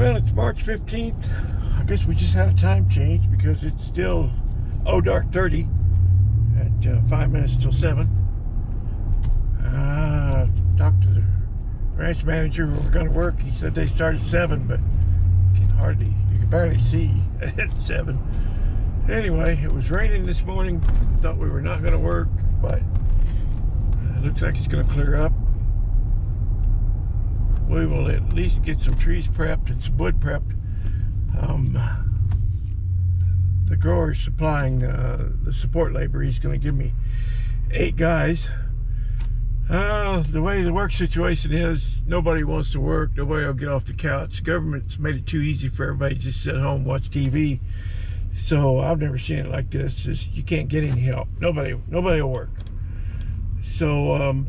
Well, it's March 15th. I guess we just had a time change because it's still dark 30 at 5 minutes till 7. Talked to the ranch manager where we're going to work. He said they start at 7, but you can barely see at 7. Anyway, it was raining this morning. Thought we were not going to work, but it looks like it's going to clear up. We will at least get some trees prepped and some wood prepped. The grower's supplying the support labor. He's going to give me 8 guys. The way the work situation is, nobody wants to work. Nobody will get off the couch. The government's made it too easy for everybody to just sit home and watch TV. So I've never seen it like this. You can't get any help. Nobody will work. So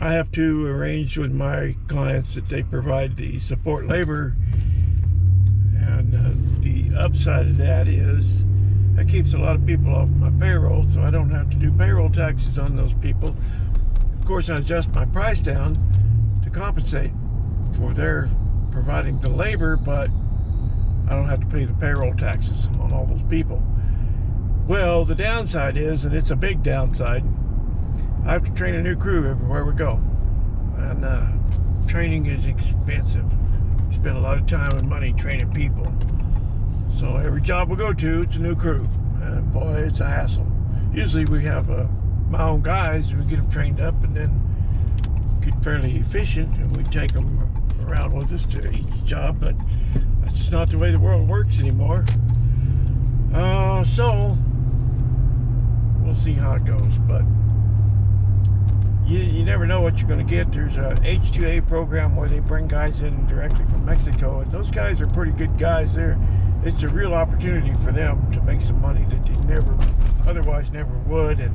I have to arrange with my clients that they provide the support labor, and the upside of that is that keeps a lot of people off my payroll, so I don't have to do payroll taxes on those people. Of course, I adjust my price down to compensate for their providing the labor, but I don't have to pay the payroll taxes on all those people. Well, the downside is, and it's a big downside, I have to train a new crew everywhere we go. And training is expensive. You spend a lot of time and money training people. So every job we go to, it's a new crew. And boy, it's a hassle. Usually we have my own guys, we get them trained up and then get fairly efficient, and we take them around with us to each job, but that's just not the way the world works anymore. So we'll see how it goes, but you never know what you're going to get. There's a H2A program where they bring guys in directly from Mexico, and those guys are pretty good guys there. It's a real opportunity for them to make some money that they otherwise never would, and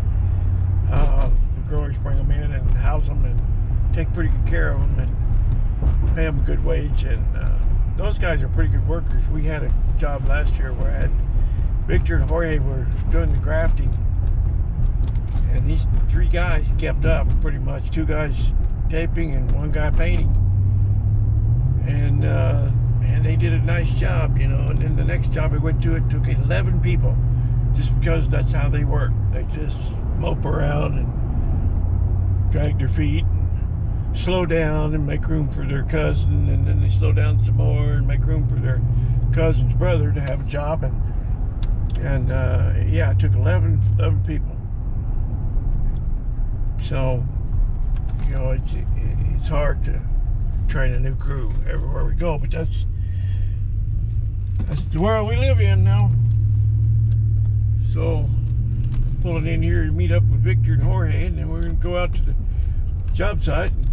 the growers bring them in and house them and take pretty good care of them and pay them a good wage, and those guys are pretty good workers. We had a job last year where I had Victor and Jorge were doing the grafting, and these 3 guys kept up pretty much. 2 guys taping and 1 guy painting, and they did a nice job, you know. And then the next job we went to, it took 11 people, just because that's how they work. They just mope around and drag their feet and slow down and make room for their cousin, and then they slow down some more and make room for their cousin's brother to have a job. And yeah, it took 11 people. So, you know, it's hard to train a new crew everywhere we go, but that's the world we live in now. So, pulling in here to meet up with Victor and Jorge, and then we're going to go out to the job site and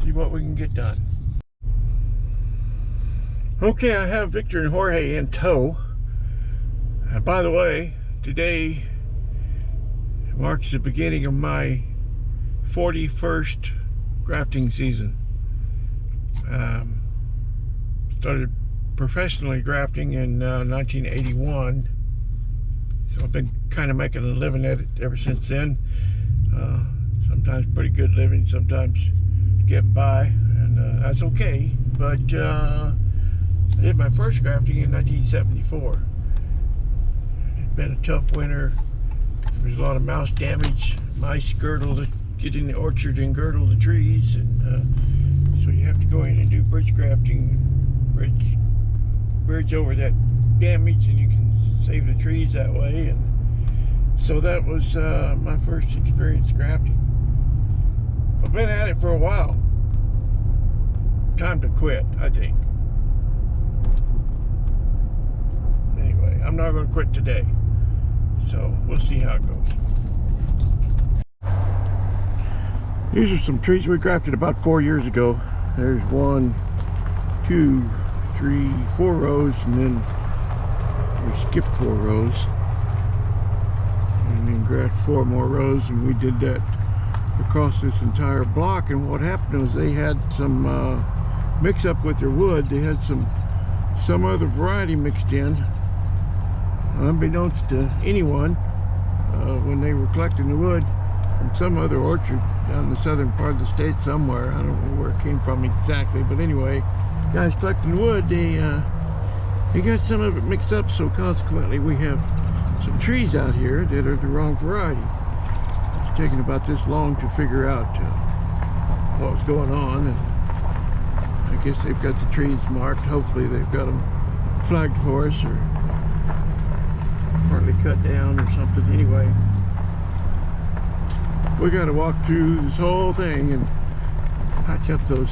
see what we can get done. Okay, I have Victor and Jorge in tow. And by the way, today marks the beginning of my 41st grafting season. Started professionally grafting in 1981, so I've been kind of making a living at it ever since then. Sometimes pretty good living, sometimes getting by, and that's okay. But I did my first grafting in 1974. It's been a tough winter. There was a lot of mouse damage. Mice get in the orchard and girdle the trees, and so you have to go in and do bridge grafting, bridge over that damage, and you can save the trees that way. And so that was my first experience grafting. I've been at it for a while. Time to quit, I think. Anyway, I'm not going to quit today, so we'll see how it goes. These are some trees we grafted about 4 years ago. There's 1, 2, 3, 4 rows, and then we skipped 4 rows and then grafted 4 more rows, and we did that across this entire block. And what happened was they had some mix up with their wood. They had some other variety mixed in, unbeknownst to anyone, when they were collecting the wood from some other orchard. down in the southern part of the state somewhere. I don't know where it came from exactly, but anyway, guys collecting wood, they got some of it mixed up, so consequently we have some trees out here that are the wrong variety. It's taken about this long to figure out what was going on, and I guess they've got the trees marked. Hopefully they've got them flagged for us or partly cut down or something. Anyway, we got to walk through this whole thing and patch up those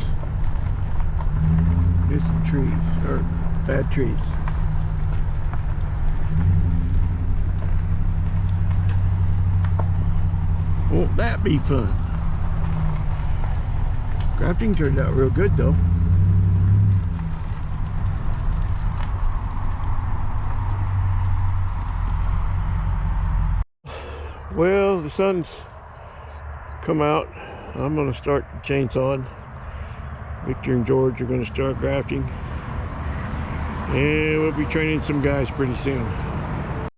missing trees, or bad trees. Won't that be fun? Grafting turned out real good though. Well, the sun's come out. I'm going to start chainsawing. Victor and George are going to start grafting. And we'll be training some guys pretty soon.